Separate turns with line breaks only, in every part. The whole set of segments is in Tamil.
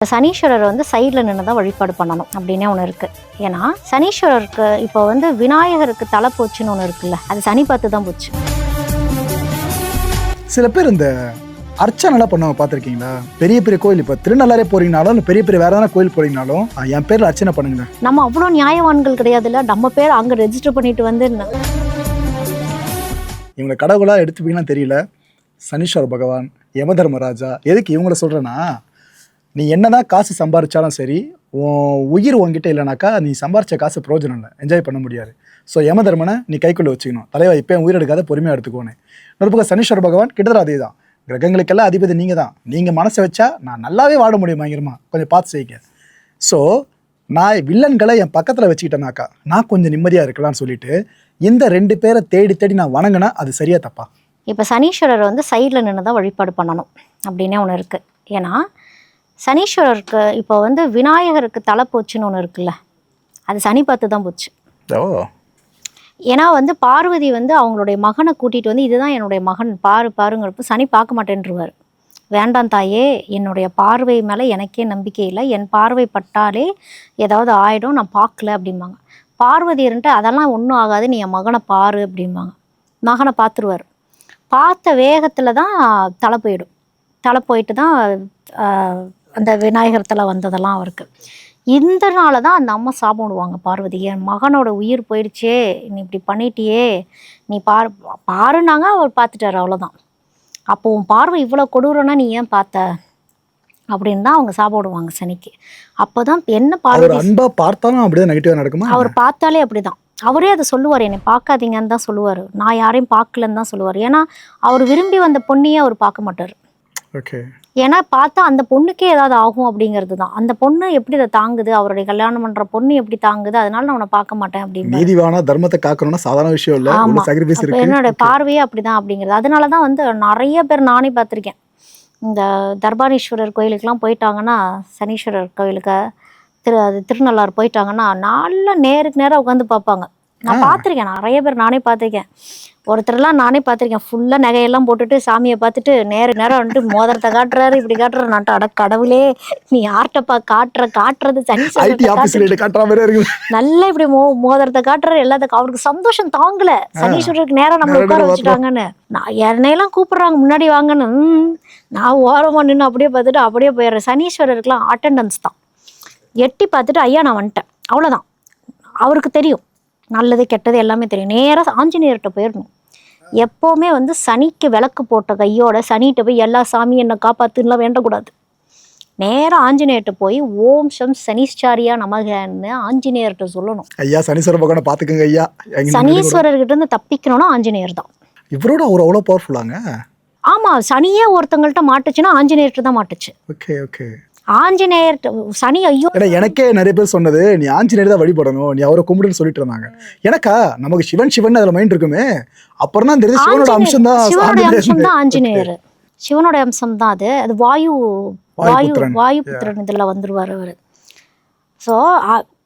சனீஸ்வரர் வந்து சைடில் நின்று தான் வழிபாடு பண்ணணும் அப்படின்னே ஒன்று இருக்குது. ஏன்னா சனீஸ்வரருக்கு இப்போ வந்து விநாயகருக்கு தலை போச்சுன்னு ஒன்று இருக்குல்ல, அது சனி பார்த்து தான் போச்சு.
சில பேர் இந்த அர்ச்சனைலாம் பண்ணுவாங்க, பார்த்துருக்கீங்களா? பெரிய பெரிய கோயில், இப்போ திருநள்ளாரே போறீங்கனாலும் இல்லை பெரிய பெரிய வேற எதனா கோயில் போறீங்கனாலும் என் பேரில் அர்ச்சனை பண்ணுங்க.
நம்ம அவ்வளோ நியாயவான்கள் கிடையாதுல்ல, நம்ம பேர் அங்கே ரெஜிஸ்டர் பண்ணிட்டு வந்து
இவங்களை கடவுளாக எடுத்துப்பீங்கன்னா தெரியல. சனீஸ்வர பகவான், யம தர்மராஜா. எதுக்கு இவங்கள சொல்கிறேன்னா, நீ என்னதான் காசு சம்பாரிச்சாலும் சரி, உயிர் உங்ககிட்ட இல்லைனாக்கா நீ சம்பாரிச்ச காசு பிரயோஜனம் இல்லை, என்ஜாய் பண்ண முடியாது. ஸோ யம தர்மனை நீ கைக்குள்ளே வச்சுக்கணும். தலைவா இப்போ உயிர் எடுக்காத, பொறுமையாக எடுத்துக்கோன்னு. இன்னொரு பக்கம் சனீஸ்வர பகவான் கிட்டத்தட்ட அதே தான். கிரகங்களுக்கெல்லாம் அதிபதி நீங்கள் தான். நீங்கள் மனசை வச்சா நான் நல்லாவே வாழ முடியும் பயங்கரமா, கொஞ்சம் பார்த்து செய்யுங்க. ஸோ நான் வில்லன்களை என் பக்கத்தில் வச்சுக்கிட்டேனாக்கா நான் கொஞ்சம் நிம்மதியாக இருக்கலாம்னு சொல்லிட்டு இந்த ரெண்டு பேரை தேடி தேடி நான் வணங்கினா அது சரியா தப்பா?
இப்போ சனீஸ்வரர் வந்து சைடில் நின்று தான் வழிபாடு பண்ணணும் அப்படின்னே ஒன்று இருக்குது. ஏன்னா சனீஸ்வரருக்கு இப்போ வந்து விநாயகருக்கு தலை போச்சுன்னு ஒன்று இருக்குல்ல, அது சனி பார்த்து தான் போச்சு.
ஓ.
ஏன்னா வந்து பார்வதி வந்து அவங்களுடைய மகனை கூட்டிகிட்டு வந்து இதுதான் என்னுடைய மகன் பாருங்கிறப்ப சனி பார்க்க மாட்டேன்ருவார். வேண்டாம் தாயே, என்னுடைய பார்வை மேலே எனக்கே நம்பிக்கை இல்லை, என் பார்வை பட்டாலே ஏதாவது ஆகிடும், நான் பார்க்கல அப்படிம்பாங்க. பார்வதி இருந்துட்டு அதெல்லாம் ஒன்றும் ஆகாது, நீ என் மகனை பாரு அப்படிம்பாங்க. மகனை பார்த்துருவார். பார்த்த வேகத்தில் தான் தலை போயிடும். தலை போயிட்டு தான் அந்த விநாயகர் தலை வந்ததெல்லாம் அவருக்கு. இந்த நாள் தான் அந்த அம்மா சாப்பிடுவாங்க பார்வதி, என் மகனோட உயிர் போயிடுச்சே, நீ இப்படி பண்ணிட்டியே, நீ பாருனாங்க. அவர் பார்த்துட்டார், அவ்வளோதான். அப்போ உன் பார்வை இவ்வளோ கொடூரம்னா நீ ஏன் பார்த்த அப்படின்னு தான் அவங்க சாப்பிடுவாங்க சனிக்கு. அப்போ தான் என்ன பார்வதி
அன்பா பார்த்தாலும் அப்படியே நெகட்டிவாக நடக்குமா? அவர்
பார்த்தாலே அப்படி தான். அவரே அதை சொல்லுவார், என்னை பார்க்காதீங்கன்னு தான் சொல்லுவார், நான் யாரையும் பார்க்கலன்னு தான் சொல்லுவார். ஏன்னா அவர் விரும்பி வந்த பொண்ணையே அவர் பார்க்க மாட்டார்.
ஓகே.
ஏன்னா பார்த்தா அந்த பொண்ணுக்கே ஏதாவது ஆகும் அப்படிங்கிறது தான். அந்த பொண்ணு எப்படி அதை தாங்குது, அவருடைய கல்யாணம் பண்ற பொண்ணு எப்படி தாங்குது, அதனால நான் உன்னை பார்க்க மாட்டேன் அப்படின்னு.
நீதிவானா தர்மத்தை காக்கணும்னா சாதாரண விஷயம் இல்லை.
என்னோட பார்வையே அப்படிதான் அப்படிங்கிறது. அதனால தான் வந்து நிறைய பேர், நானே பார்த்துருக்கேன், இந்த தர்பாரீஸ்வரர் கோயிலுக்கெல்லாம் போயிட்டாங்கன்னா, சனீஸ்வரர் கோயிலுக்கு திருநள்ளாறு போயிட்டாங்கன்னா நல்லா நேருக்கு நேராக உட்காந்து பார்ப்பாங்க. நான் பார்த்துருக்கேன், நிறைய பேர் நானே பார்த்துருக்கேன். ஒருத்தரெல்லாம் நானே பார்த்துருக்கேன், ஃபுல்லாக நகையெல்லாம் போட்டுட்டு சாமியை பார்த்துட்டு நேரம் வந்துட்டு மோதிரத்தை காட்டுறாரு, இப்படி காட்டுறாரு. நான் அட கடவுளே, நீ யார்கிட்டப்பா காட்டுறது சனீஸ்வரர் நல்லா இப்படி மோதிரத்தை காட்டுறாரு எல்லாத்துக்கும். அவருக்கு சந்தோஷம் தாங்கல, சனீஸ்வரருக்கு நேரம் நம்ம உட்கார வச்சுட்டாங்கன்னு. நான் என்னையெல்லாம் கூப்பிடுறாங்க முன்னாடி வாங்கன்னு, நான் ஓரமாக நின்று அப்படியே பார்த்துட்டு அப்படியே போயிடுறேன். சனீஸ்வரருக்குலாம் அட்டெண்டன்ஸ் தான். எட்டி பார்த்துட்டு ஐயா நான் வந்துட்டேன், அவ்வளோதான். அவருக்கு தெரியும், நல்லது கெட்டது எல்லாமே தெரியும். நேராக ஆஞ்சநேயர்கிட்ட போயிடணும். எப்போவுமே வந்து சனிக்கு விளக்கு போட்ட கையோட சனிகிட்ட போய் எல்லா சாமியும் என்னை காப்பாத்துலாம் வேண்டக்கூடாது. நேராக ஆஞ்சநேயர்கிட்ட போய் ஓம் சம் சனீஸ்சாரியா நமகன்னு ஆஞ்சநேயர்கிட்ட சொல்லணும்.
ஐயா சனீஸ்வரர் பகவானை பார்த்துக்கங்க ஐயா.
சனீஸ்வரர்கிட்ட இருந்து தப்பிக்கணும்னா ஆஞ்சநேயர் தான்.
இவரோட அவர் அவ்வளோ பவர்ஃபுல்லாங்க.
ஆமாம், சனியே ஒருத்தங்கள்ட்ட மாட்டுச்சுன்னா ஆஞ்சநேயர்கிட்ட தான் மாட்டுச்சு.
Okay okay.
ஆஞ்சநேயர் சனி ஐயோ,
எனக்கே நிறைய பேர் சொன்னது, நீ ஆஞ்சநேயர் தான் வழிபடணும், நீ அவரை கும்பிடுன்னு சொல்லிட்டு இருந்தாங்க. எனக்கா நமக்கு சிவன் அதுல மைண்ட் இருக்குமே, அப்புறம் தான் தெரியுது சிவனோட அம்சம் தான்
ஆஞ்சநேயர். சிவனோட அம்சம் தான் அது. அது வாயு புத்திரன் இதுல வந்துருவாரு அவரு. ஸோ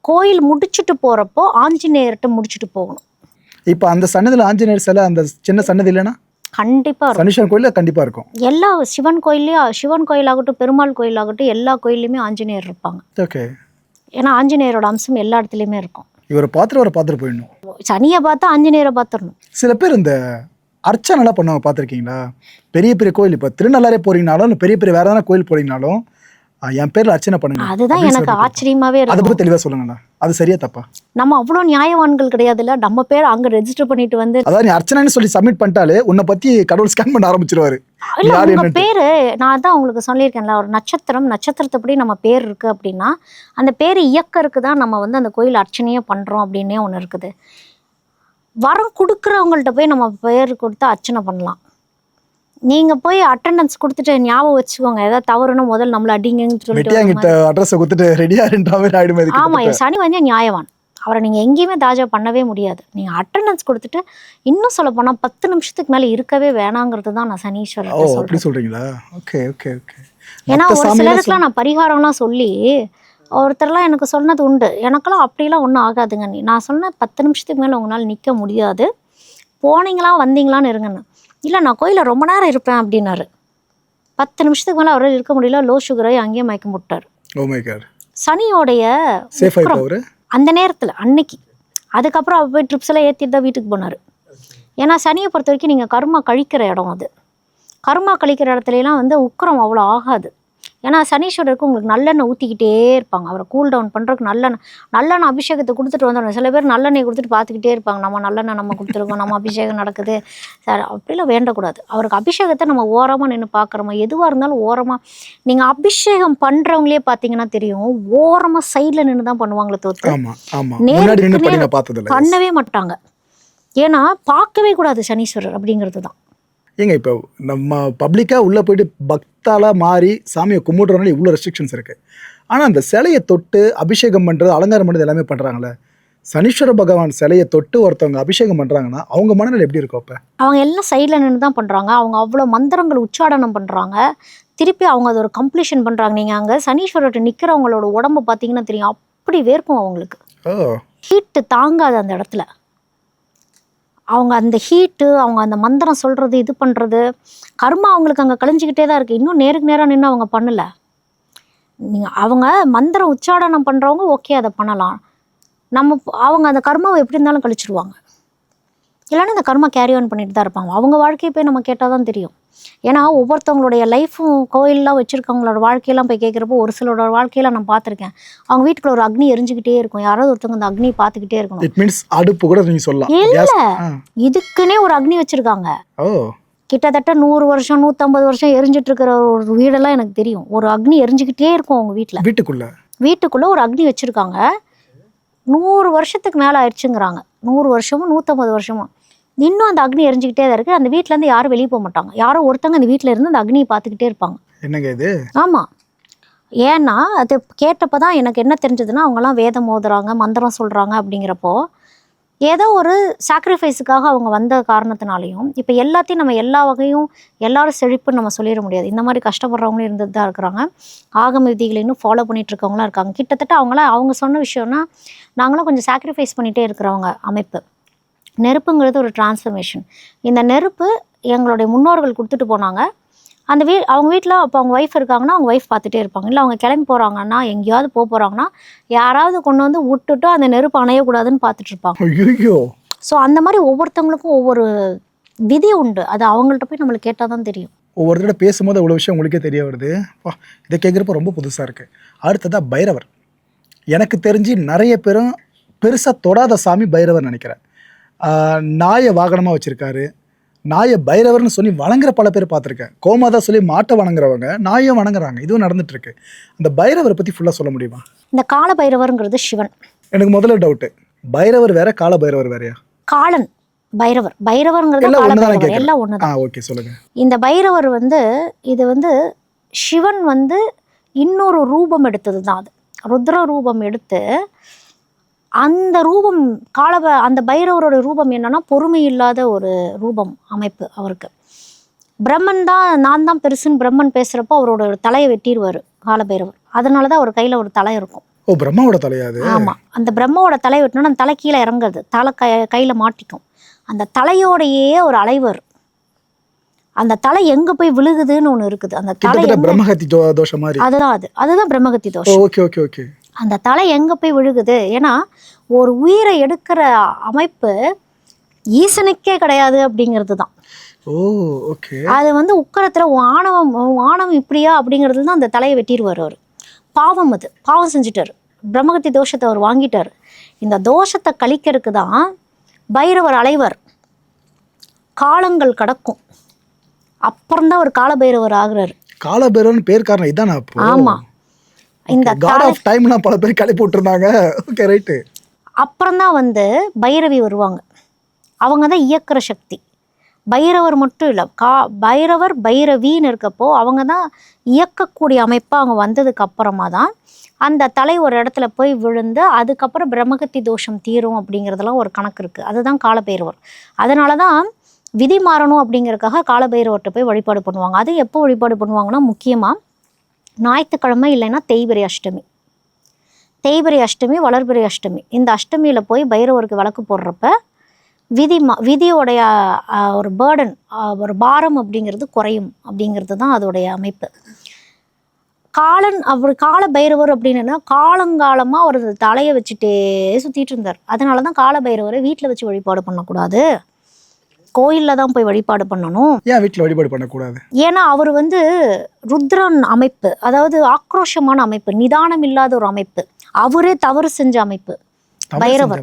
கோயில் முடிச்சுட்டு போறப்போ ஆஞ்சநேயர்கிட்ட முடிச்சுட்டு போகணும்.
இப்ப அந்த சன்னதியில் ஆஞ்சநேயர் சிலை, அந்த சின்ன சன்னதி இல்லைன்னா
கண்டிப்பா
சனீஸ்வரன் கோயில கண்டிப்பா இருக்கும்.
எல்லா சிவன் கோயிலாகட்டும், பெருமாள் கோயிலாகட்டும், எல்லா கோயிலுமே ஆஞ்சநேயர் இருப்பாங்க.
ஓகே.
ஏன்னா ஆஞ்சநேயரோட அம்சம் எல்லா இடத்துலயுமே இருக்கும்.
இவரை பார்த்துட்டு போயிடணும்.
சனியை பார்த்தா ஆஞ்சநேயரை பார்த்துடணும்.
சில பேர் இந்த அர்ச்சனைலாம் பண்ணுவாங்க, பார்த்துருக்கீங்களா? பெரிய பெரிய கோயில், இப்போ திருநள்ளாரே போறீங்கனாலும் இல்லை பெரிய பெரிய வேற எதனா கோயில் போறீங்கனாலும் என் பேர்ல அர்ச்சனை பண்ணுங்க.
அதுதான் எனக்கு ஆச்சரியமாவே இருக்கு.
அதை பத்தி தெளிவா சொல்லுங்களா, அது சரியா தப்பா?
நம்ம அவ்வளோ நியாயவான்கள் கிடையாதுல்ல, நம்ம பேர் அங்க ரெஜிஸ்டர் பண்ணிட்டு வந்து,
அதாவது நீ அர்ச்சனைன்னு சொல்லி சப்மிட் பண்ணிட்டாலே உன்னை பத்தி கடவுள் ஸ்கேன் பண்ண ஆரம்பிச்சிருவாரு.
இல்ல உங்க பேரு, நான் தான் உங்களுக்கு சொல்லியிருக்கேன்ல, ஒரு நட்சத்திரத்தைப்படி நம்ம பேர் இருக்கு அப்படின்னா அந்த பேர் இயக்கருக்கு தான் நம்ம வந்து அந்த கோயில் அர்ச்சனையே பண்றோம் அப்படின்னே ஒன்று இருக்குது. வரம் கொடுக்குறவங்கள்ட்ட போய் நம்ம பேர் கொடுத்து அர்ச்சனை பண்ணலாம். நீங்க போய் அட்டெண்டன்ஸ் கொடுத்துட்டு ஞாபகம் வச்சுக்கோங்க, ஏதாவது தவறுனா முதல்ல நம்மள அடிங்கன்னு சொல்லிட்டு
அட்ரஸ் கொடுத்துட்டு ரெடியா ஆயிடுமே.
ஆமா, சனி வந்து நியாயவான், அவரை நீங்க எங்கேயுமே தாஜா பண்ணவே முடியாது. நீங்க அட்டெண்டன்ஸ் கொடுத்துட்டு இன்னும் சொல்ல போனா 10 நிமிஷத்துக்கு மேல இருக்கவே வேணாங்கிறது தான் நான் சனீஸ்வரர்
சொல்றீங்களா? Okay okay okay.
ஏன்னா ஒரு சிலருக்குலாம் நான் பரிகாரம்லாம் சொல்லி, ஒருத்தர்லாம் எனக்கு சொன்னது உண்டு, எனக்கெல்லாம் அப்படிலாம் ஒன்றும் ஆகாதுங்க, நான் சொன்னேன் 10 நிமிஷத்துக்கு மேலே உங்களால் நிற்க முடியாது, போனீங்களா வந்தீங்களான்னு இருங்கன்னு. இல்லை நான் கோயிலில் ரொம்ப நேரம் இருப்பேன் அப்படின்னாரு. 10 நிமிஷத்துக்கு மேலே அவரால் இருக்க முடியல, லோ சுகராகி அங்கேயே மயக்கம் போட்டார்.
Oh my God.
சனியோடைய
சேஃப்
உக்கிரம்
ஆயிட்டு அவரு.
அந்த நேரத்தில் அன்னைக்கு. அதுக்கப்புறம் அவர் போய் ட்ரிப்ஸ் எல்லாம் ஏற்றிட்டு தான் வீட்டுக்கு போனார். ஏன்னா சனியை பொறுத்த வரைக்கும் நீங்கள் கர்மா கழிக்கிற இடம் அது. கர்மா கழிக்கிற இடத்துலலாம் வந்து உக்கிரம் அவ்வளோ ஆகாது. ஏன்னா சனீஸ்வரருக்கு உங்களுக்கு நல்லெண்ணெய் ஊற்றிக்கிட்டே இருப்பாங்க. அவரை கூல் டவுன் பண்ணுறதுக்கு நல்லெண்ணெய் அபிஷேகத்தை கொடுத்துட்டு வந்துடணும். சில பேர் நல்லெண்ணெய் கொடுத்துட்டு பார்த்துக்கிட்டே இருப்பாங்க. நம்ம நல்லெண்ணெய் நம்ம கொடுத்துருக்கோம், நம்ம அபிஷேகம் நடக்குது சார், அப்படிலாம் வேண்டக்கூடாது. அவருக்கு அபிஷேகத்தை நம்ம ஓரமாக நின்று பார்க்குறோமா, எதுவாக இருந்தாலும் ஓரமாக. நீங்கள் அபிஷேகம் பண்ணுறவங்களே பார்த்தீங்கன்னா தெரியும், ஓரமாக சைடில் நின்று தான் பண்ணுவாங்களே தவிர்த்து
ஆமா ஆமா, முன்னாடி நின்னு பண்ணி நான் பார்த்ததில்ல.
பண்ணவே மாட்டாங்க. ஏன்னா பார்க்கவே கூடாது சனீஸ்வரர் அப்படிங்கிறது தான்.
ஏங்க இப்போ நம்ம பப்ளிக்காக உள்ளே போயிட்டு பக்தாலாக மாறி சாமியை கும்பிட்றதுனால இவ்வளோ ரெஸ்ட்ரிக்ஷன்ஸ் இருக்குது. ஆனால் அந்த சிலையை தொட்டு அபிஷேகம் பண்ணுறது, அலங்காரம் பண்ணுறது எல்லாமே பண்ணுறாங்களே. சனீஸ்வர பகவான் சிலையை தொட்டு ஒருத்தவங்க அபிஷேகம் பண்ணுறாங்கன்னா அவங்க மனநிலை எப்படி இருக்கும்? அப்போ
அவங்க எல்லாம் சைடில் நின்று தான் பண்ணுறாங்க. அவங்க அவ்வளோ மந்திரங்கள் உச்சாடனம் பண்ணுறாங்க. திருப்பி அவங்க அதை ஒரு கம்ப்ளீஷன் பண்ணுறாங்க. நீங்கள் அங்கே சனீஸ்வரர்கிட்ட நிற்கிறவங்களோட உடம்பு பார்த்தீங்கன்னா தெரியும், அப்படி வேர்க்கும் அவங்களுக்கு. ஹீட்டு தாங்காது அந்த இடத்துல. அவங்க அந்த ஹீட்டு, அவங்க அந்த மந்திரம் சொல்கிறது, இது பண்ணுறது, கர்மா அவங்களுக்கு அங்கே கழிஞ்சிக்கிட்டே தான் இருக்குது. இன்னும் நேருக்கு நேராக நின்று அவங்க பண்ணலை. நீங்கள் அவங்க மந்திரம் உச்சாடனம் பண்ணுறவங்க ஓகே அதை பண்ணலாம். அவங்க அந்த கர்மாவை எப்படி இருந்தாலும் கழிச்சிடுவாங்க. இல்லைன்னா அந்த கர்மா கேரி ஆன் பண்ணிட்டு தான் இருப்பாங்க. அவங்க வாழ்க்கையை போய் நம்ம கேட்டால் தான் தெரியும். ஏன்னா ஒவ்வொருத்தவங்களுடைய லைஃப்பும் கோயிலெலாம் வச்சுருக்கவங்களோட வாழ்க்கையெல்லாம் போய் கேட்குறப்போ ஒரு சிலரோட வாழ்க்கையெல்லாம் நான் பார்த்துருக்கேன். அவங்க வீட்டுக்குள்ள ஒரு அக்னி எரிஞ்சுக்கிட்டே இருக்கும். யாராவது ஒருத்தவங்க அந்த அக்னியை பார்த்துக்கிட்டே இருக்கணும்.
இட் மீன்ஸ் அடுப்பு கூட நீங்கள் சொல்லலாம்.
இல்லை, இதுக்குன்னே ஒரு அக்னி வச்சுருக்காங்க. கிட்டத்தட்ட 100 வருஷம் 150 வருஷம் எரிஞ்சிட்டு இருக்கிற ஒரு வீடெல்லாம் எனக்கு தெரியும். ஒரு அக்னி எரிஞ்சுக்கிட்டே இருக்கும் அவங்க வீட்டில். வீட்டுக்குள்ளே ஒரு அக்னி வச்சுருக்காங்க. 100 வருஷத்துக்கு மேலே ஆயிடுச்சுங்கிறாங்க. 100 வருஷமும் 150 வருஷமும் இன்னும் அந்த அக்னி எரிஞ்சுக்கிட்டே தான் இருக்குது. அந்த வீட்டிலேருந்து யாரும் வெளியே போக மாட்டாங்க. யாரோ ஒருத்தங்க அந்த வீட்டில் இருந்து அந்த அக்னியை பார்த்துக்கிட்டே இருப்பாங்க.
என்னங்க இது?
ஆமாம். ஏன்னா அது கேட்டப்போ தான் எனக்கு என்ன தெரிஞ்சதுன்னா, அவங்கெல்லாம் வேதம் ஓதுறாங்க, மந்திரம் சொல்கிறாங்க. அப்படிங்கிறப்போ ஏதோ ஒரு சாக்ரிஃபைஸுக்காக அவங்க வந்த காரணத்தினாலையும், இப்போ எல்லாத்தையும் நம்ம எல்லா வகையும் எல்லாரும் செழிப்புன்னு நம்ம சொல்லிட முடியாது. இந்த மாதிரி கஷ்டப்படுறவங்களும் இருந்துட்டு தான் இருக்கிறாங்க. ஆகம விதிகளை இன்னும் ஃபாலோ பண்ணிகிட்டு இருக்கவங்களாம் இருக்காங்க. கிட்டத்தட்ட அவங்க சொன்ன விஷயம்னா, நாங்களும் கொஞ்சம் சாக்ரிஃபைஸ் பண்ணிகிட்டே இருக்கிறவங்க அமைப்பு. நெருப்புங்கிறது ஒரு டிரான்ஸ்ஃபர்மேஷன். இந்த நெருப்பு எங்களுடைய முன்னோர்கள் கொடுத்துட்டு போனாங்க. அந்த அவங்க வீட்டில் அப்போ அவங்க ஒய்ஃப் இருக்காங்கன்னா அவங்க ஒய்ஃப் பார்த்துட்டே இருப்பாங்க. இல்லை அவங்க கிளம்பி போகிறாங்கன்னா, எங்கேயாவது போகிறாங்கன்னா, யாராவது கொண்டு வந்து விட்டுட்டு அந்த நெருப்பு அணையக்கூடாதுன்னு பார்த்துட்டு இருப்பாங்க. ஸோ அந்த மாதிரி ஒவ்வொருத்தவங்களுக்கும் ஒவ்வொரு விதி உண்டு. அது அவங்கள்ட்ட போய் நம்மளுக்கு கேட்டால் தான் தெரியும்.
ஒவ்வொருத்தரோட பேசும்போது அவ்வளோ விஷயம் உங்களுக்கே தெரிய வருது. இதை கேட்குறப்ப ரொம்ப புதுசாக இருக்குது. அடுத்ததாக பைரவர். எனக்கு தெரிஞ்சு நிறைய பேரும் பெருசாக தொடாத சாமி பைரவர் நினைக்கிறேன். நாயை வாகனமாக வச்சுருக்காரு. நாயை பைரவர்னு சொல்லி வணங்குற பல பேர் பார்த்துருக்கேன். கோமாதா சொல்லி மாட்டை வணங்குறவங்க நாயை வணங்குறாங்க. இதுவும் நடந்துட்டு இருக்கு. அந்த பைரவரை பற்றி ஃபுல்லாக சொல்ல முடியுமா?
இந்த கால பைரவருங்கிறது சிவன்.
எனக்கு முதல்ல டவுட்டு, பைரவர் வேற கால பைரவர் வேறையா?
காலன் பைரவர், பைரவருங்கிறது எல்லாம் ஒண்ணுதான்.
ஓகே, சொல்லுங்க.
இந்த பைரவர் இது சிவன் இன்னொரு ரூபம் எடுத்தது தான். அது ருத்ர ரூபம் எடுத்து அந்த ரூபம் அந்த பைரவரோட ரூபம் என்னன்னா பொறுமை இல்லாத ஒரு ரூபம் அமைப்பு அவருக்கு. பிரம்மன் தான், நான் தான் பெருசுன்னு பிரம்மன் பேசுறப்போ அவரோட தலையை வெட்டிடுவார் காலபைரவர். அதனால தான் அவர் கையில் ஒரு தலை இருக்கும்.
ஓ, பிரம்மாவோட தலையாது?
ஆமாம். அந்த பிரம்மாவோட தலை வெட்டினா அந்த தலை கீழே இறங்குறது, தலை கையில் மாட்டிக்கும். அந்த தலையோடையே ஒரு அலைவர். அந்த தலை எங்க போய் விழுகுதுன்னு ஒன்று இருக்குது. அந்த தலை
பிரம்மஹத்தி தோஷம் மாதிரி.
அதுதான் பிரம்மஹத்தி தோஷம்.
Okay okay okay.
அந்த தலை எங்கே போய் விழுகுது? ஏன்னா ஒரு உயிரை எடுக்கிற அமைப்பு ஈசனுக்கே கிடையாது அப்படிங்கிறது தான். அது உக்கரத்தில் ஆணவம் இப்படியா அப்படிங்கிறது தான் அந்த தலையை வெட்டிடுவார் அவர். பாவம், அது பாவம் செஞ்சுட்டார். பிரம்மகத்தி தோஷத்தை அவர் வாங்கிட்டார். இந்த தோஷத்தை கழிக்கிறதுக்கு தான் பைரவர் அலைவர். காலங்கள் கடக்கும், அப்புறம்தான் ஒரு காலபைரவர் ஆகுறாரு.
காலபைரவன் பேர் காரணம் இதானா?
ஆமா. இந்த
காட் ஆஃப் டைம்னா பல பேர் கிளப்பி விட்டுருந்தாங்க. Okay, right.
அப்புறம் தான் பைரவி வருவாங்க. அவங்க தான் இயக்கிற சக்தி. பைரவர் மட்டும் இல்லை, பைரவர் பைரவின்னு இருக்கப்போ அவங்க தான் இயக்கக்கூடிய அமைப்பாக அவங்க வந்ததுக்கு அப்புறமா தான் அந்த தலை ஒரு இடத்துல போய் விழுந்து அதுக்கப்புறம் பிரம்மகத்தி தோஷம் தீரும் அப்படிங்கிறதெல்லாம் ஒரு கணக்கு இருக்குது. அதுதான் காலபைரவர். அதனால தான் விதி மாறணும் அப்படிங்கிறதுக்காக காலபைரவர்கிட்ட போய் வழிபாடு பண்ணுவாங்க. அது எப்போ வழிபாடு பண்ணுவாங்கன்னா, முக்கியமாக ஞாயிற்றுக்கிழமை இல்லைன்னா தேய்பிரை அஷ்டமி. தேய்பிரை அஷ்டமி, வளர்பிறை அஷ்டமி, இந்த அஷ்டமியில் போய் பைரவருக்கு விளக்கு போடுறப்ப விதியோடைய ஒரு பேர்டன், ஒரு பாரம் அப்படிங்கிறது குறையும் அப்படிங்கிறது தான் அதோடைய அமைப்பு. காலன் அவர் கால பைரவர் அப்படின்னா காலங்காலமா அவர் தலையை வச்சுட்டே சுத்திட்டு இருந்தார். அதனாலதான் கால பைரவரை வீட்டுல வச்சு வழிபாடு பண்ணக்கூடாது, கோயில்ல தான் போய் வழிபாடு பண்ணணும்.
ஏன் வீட்டுல வழிபாடு பண்ணக்கூடாது?
ஏன்னா அவர் வந்து ருத்ரன் அமைப்பு, அதாவது ஆக்ரோஷமான அமைப்பு, நிதானம் இல்லாத ஒரு அமைப்பு, அவரே தவறு செஞ்ச அமைப்பு பைரவர்.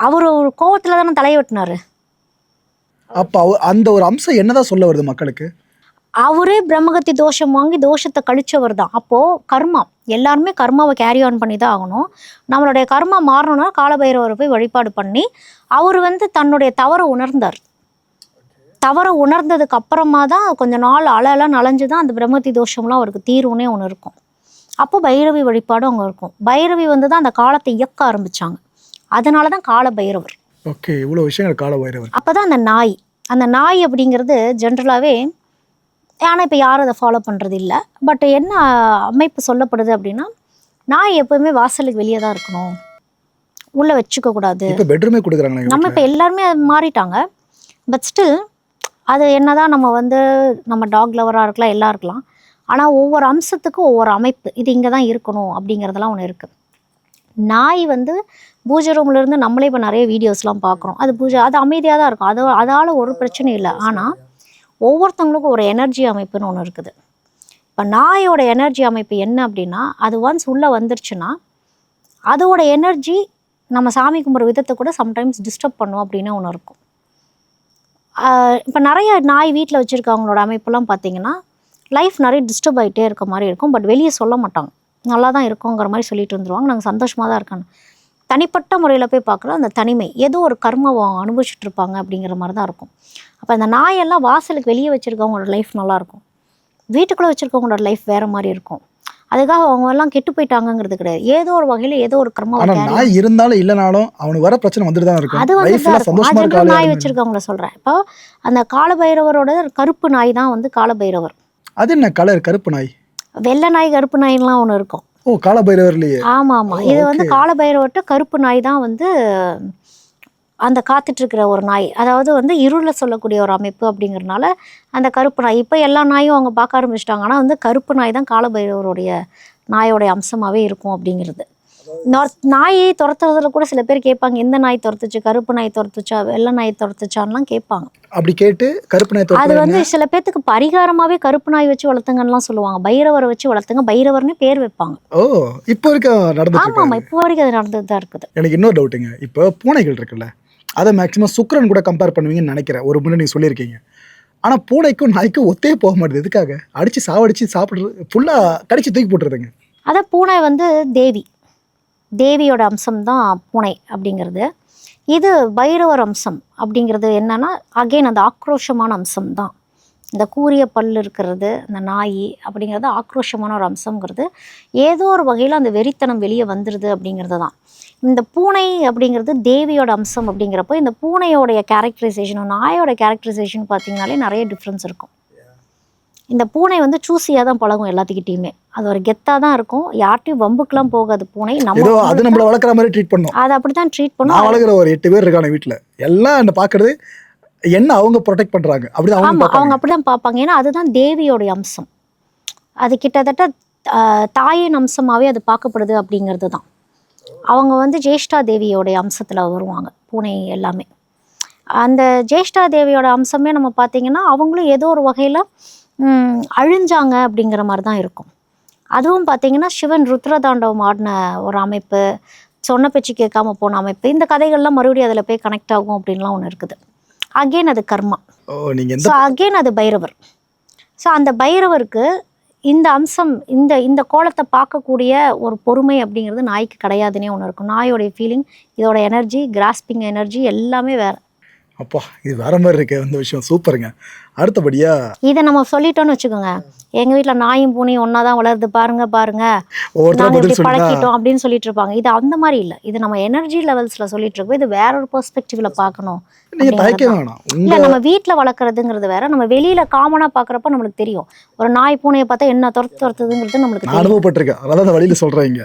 அவர் ஒரு கோவத்துல தானே தலையை வெட்டினாரு.
அப்ப அந்த ஒரு அம்சம் என்னதான் சொல்ல வருது மக்களுக்கு?
அவரே பிரம்மகத்தி தோஷம் வாங்கி தோஷத்தை கழிச்சவர் தான். அப்போ கர்மா, எல்லாருமே கர்மாவை கேரி ஆன் பண்ணி தான் ஆகணும். நம்மளுடைய கர்மா மாறணும்னா காலபைரவரை போய் வழிபாடு பண்ணி அவர் வந்து தன்னுடைய தவறை உணர்ந்தார். தவறை உணர்ந்ததுக்கு அப்புறமா தான் கொஞ்ச நாள் அழலாம் நனைஞ்சுதான் அந்த பிரம்மகத்தி தோஷம்லாம் அவருக்கு தீர்வுனே ஒன்று இருக்கும். அப்போ பைரவி வழிபாடும் அங்கே இருக்கும். பைரவி வந்து தான் அந்த காலத்தை இயக்க ஆரம்பிச்சாங்க. அதனால தான் கால பைரவர்.
ஓகே, இவ்வளோ விஷயங்கள் கால பைரவர்.
அப்போதான் அந்த நாய் அப்படிங்கிறது ஜென்ரலாகவே, ஆனால் இப்போ யாரும் அதை ஃபாலோ பண்ணுறது இல்லை. பட் என்ன அமைப்பு சொல்லப்படுது அப்படின்னா, நாய் எப்போவுமே வாசலுக்கு வெளியே தான் இருக்கணும், உள்ளே வச்சுக்க கூடாது.
இப்போ பெட்ரூமே கொடுக்குறாங்க.
நம்ம இப்போ எல்லாருமே அது மாறிட்டாங்க. பட் ஸ்டில் அது என்னதான் நம்ம வந்து நம்ம டாக் லவராக இருக்கலாம், எல்லாம் இருக்கலாம். ஆனால் ஒவ்வொரு அம்சத்துக்கும் ஒவ்வொரு அமைப்பு, இது இங்கே தான் இருக்கணும் அப்படிங்கிறதெல்லாம் ஒன்று இருக்குது. நாய் வந்து பூஜை ரூம்லேருந்து நம்மளே இப்போ நிறைய வீடியோஸ்லாம் பார்க்குறோம். அது பூஜை, அது அமைதியாக தான் இருக்கும், அதால் ஒரு பிரச்சனையும் இல்லை. ஆனால் ஒவ்வொருத்தவங்களுக்கும் ஒரு எனர்ஜி அமைப்புன்னு ஒன்று இருக்குது. இப்போ நாயோட எனர்ஜி அமைப்பு என்ன அப்படின்னா, அது ஒன்ஸ் உள்ளே வந்துருச்சுன்னா அதோட எனர்ஜி நம்ம சாமி கும்பிட்ற விதத்தை கூட சம்டைம்ஸ் டிஸ்டர்ப் பண்ணும் அப்படின்னு ஒன்று இருக்கும். இப்போ நிறைய நாய் வீட்டில் வச்சுருக்கவங்களோட அமைப்பெல்லாம் பார்த்தீங்கன்னா லைஃப் நிறைய டிஸ்டர்ப் ஆகிட்டே இருக்க மாதிரி இருக்கும். பட் வெளியே சொல்ல மாட்டாங்க, நல்லா தான் இருக்குங்கிற மாதிரி சொல்லிட்டு வந்துடுவாங்க, நாங்கள் சந்தோஷமாக தான் இருக்கணும். தனிப்பட்ட முறையில் போய் பார்க்குறோம், அந்த தனிமை ஏதோ ஒரு கர்மாவை அனுபவிச்சுட்டு இருப்பாங்க அப்படிங்கிற மாதிரி தான் இருக்கும். அப்போ அந்த நாயெல்லாம் வாசலுக்கு வெளியே வச்சுருக்கவங்களோட லைஃப் நல்லாயிருக்கும், வீட்டுக்குள்ளே வச்சுருக்கவங்களோட லைஃப் வேறு மாதிரி இருக்கும். அதுக்காக அவங்க எல்லாம் கெட்டு போயிட்டாங்கிறது கிடையாது. ஏதோ ஒரு வகையில் ஏதோ ஒரு கர்மா
நாய் இருந்தாலும் இல்லைனாலும் அவனுக்கு வர பிரச்சனை வந்துட்டு தான் இருக்கும்.
அது வந்து நாய் வச்சுருக்கவங்கள சொல்கிறேன். இப்போ அந்த காலபைரவரோட கருப்பு நாய் தான் வந்து காலபைரவர். அது
என்ன கலர்? கருப்பு நாய்,
வெள்ளை நாய், கருப்பு நாய்லாம் ஒன்று இருக்கும்.
ஓ, காலபைரவர்லயே?
ஆமாம். இது வந்து காலபைரவர்கிட்ட கருப்பு நாய் தான் வந்து அந்த காத்துட்ருக்கிற ஒரு நாய், அதாவது வந்து இருளில் சொல்லக்கூடிய ஒரு அமைப்பு அப்படிங்கிறனால அந்த கருப்பு நாய். இப்போ எல்லா நாயும் அவங்க பார்க்க ஆரம்பிச்சிட்டாங்க. ஆனால் வந்து கருப்பு நாய் தான் காலபைரவருடைய நாயோடைய அம்சமாகவே இருக்கும் அப்படிங்கிறது. நாயை துரத்துறதுல கூட சில பேர் கேட்பாங்க, எந்த நாய் துரத்துச்சு, கருப்பு நாய் துரத்துச்சா, வெள்ளை நாய் துரத்துச்சான்லாம் கேட்பாங்க.
அப்படி கேட்டு கருப்பு நாய்
அது வந்து சில பேர்த்துக்கு பரிகாரமாகவே கருப்பு நாய் வச்சு வளர்த்துங்கலாம் சொல்லுவாங்க. பைரவரை வச்சு வளர்த்துங்க, பைரவர்னு பேர் வைப்பாங்க.
ஓ, இப்போ வரைக்கும் நடந்து?
ஆமாம், இப்போ வரைக்கும் அது நடந்துட்டு தான் இருக்குது.
எனக்கு இன்னொரு டவுட்டுங்க, இப்போ பூனைகள் இருக்குல்ல, அதை மேக்ஸிமம் சுக்கிரன் கூட கம்பேர் பண்ணுவீங்கன்னு நினைக்கிறேன், ஒரு முறை நீங்கள் சொல்லியிருக்கீங்க. ஆனால் பூனைக்கும் நாய்க்கும் ஒத்தே போக மாட்டேது, எதுக்காக? அடித்து சாவடிச்சு சாப்பிட்றது, ஃபுல்லாக கடிச்சு தூக்கி போட்டுருதுங்க.
அதான் பூனை வந்து தேவியோட அம்சம் தான் பூனை அப்படிங்கிறது. இது பைரவர் அம்சம் அப்படிங்கிறது என்னன்னா, அகெயின் அந்த ஆக்ரோஷமான அம்சம் தான். இந்த கூரிய பல் இருக்கிறது, அந்த நாய் அப்படிங்கிறது ஆக்ரோஷமான ஒரு அம்சங்கிறது. ஏதோ ஒரு வகையில் அந்த வெறித்தனம் வெளியே வந்துடுது அப்படிங்கிறது தான். இந்த பூனை அப்படிங்கிறது தேவியோட அம்சம் அப்படிங்கிறப்போ, இந்த பூனையோடைய கேரக்டரைசேஷனும் நாயோட கேரக்டரைசேஷன் பார்த்தீங்கனாலே நிறைய டிஃப்ரென்ஸ் இருக்கும். இந்த பூனை வந்து சூஸியாக தான் பழகும் எல்லாத்துக்கிட்டையுமே. அது ஒரு கெத்தாக தான் இருக்கும், யார்ட்டையும் வம்புக்கெல்லாம் போகாது பூனை.
அது நம்மள வளர்க்குற மாதிரி ட்ரீட் பண்ணும்.
அது அப்படி தான் ட்ரீட் பண்ணும்.
நான் வளர்க்குற ஒரு 8 பேர் இருக்காங்க வீட்டில், எல்லாம் என்ன பார்க்குறது என்ன அவங்க ப்ரொடெக்ட் பண்ணுறாங்க அப்படி தான்.
ஆமாம், அவங்க அப்படி தான் பார்ப்பாங்க. ஏன்னா அதுதான் தேவியோடைய அம்சம். அது கிட்டத்தட்ட தாயின் அம்சமாகவே அது பார்க்கப்படுது அப்படிங்கிறது தான். அவங்க வந்து ஜேஷ்டா தேவியோடைய அம்சத்தில் வருவாங்க பூனை எல்லாமே. அந்த ஜேஷ்டா தேவியோட அம்சமே நம்ம பார்த்திங்கன்னா அவங்களும் ஏதோ ஒரு வகையில் அழிஞ்சாங்க அப்படிங்கிற மாதிரி தான் இருக்கும். அதுவும் பார்த்திங்கன்னா சிவன் ருத்ரதாண்டவம் ஆடின ஒரு அமைப்பு, சொன்ன பேச்சு கேட்காம போன அமைப்பு, இந்த கதைகள்லாம் மறுபடியும் அதில் போய் கனெக்ட் ஆகும் அப்படின்லாம் ஒன்று இருக்குது. அகெயின் அது கர்மா. ஸோ அகெயின் அது பைரவர். ஸோ அந்த பைரவருக்கு இந்த அம்சம், இந்த கோலத்தை பார்க்கக்கூடிய ஒரு பொறுமை அப்படிங்கிறது நாய்க்கு கிடையாதுன்னே ஒன்று இருக்கும். நாயோடைய ஃபீலிங், இதோட எனர்ஜி, கிராஸ்பிங் எனர்ஜி எல்லாமே வேறு.
அப்பா, இது வேற மாதிரி இருக்கு அந்த விஷயம். சூப்பருங்க. அடுத்தபடியா
இதை நம்ம சொல்லிட்டோம்னு வச்சுக்கோங்க, எங்க வீட்டில் நாயும் பூனையும் ஒன்றா தான் வளருது பாருங்க நாங்கள் இப்படி பழக்கிட்டோம் அப்படின்னு சொல்லிட்டு இருப்பாங்க. இது அந்த மாதிரி இல்லை, இது நம்ம எனர்ஜி லெவல்ஸில் சொல்லிட்டு இருக்கோம். இது வேற ஒரு பெர்ஸ்பெக்டிவ்ல பார்க்கணும். இல்லை, நம்ம வீட்டில் வளர்க்குறதுங்கிறது வேற, நம்ம வெளியில காமனாக பார்க்குறப்ப நம்மளுக்கு தெரியும். ஒரு நாய் பூனையை பார்த்தா என்ன துரத்துதுங்கிறது நம்மளுக்கு
அனுபவப்பட்டிருக்கேன், அதான் வழியில் சொல்கிறீங்க.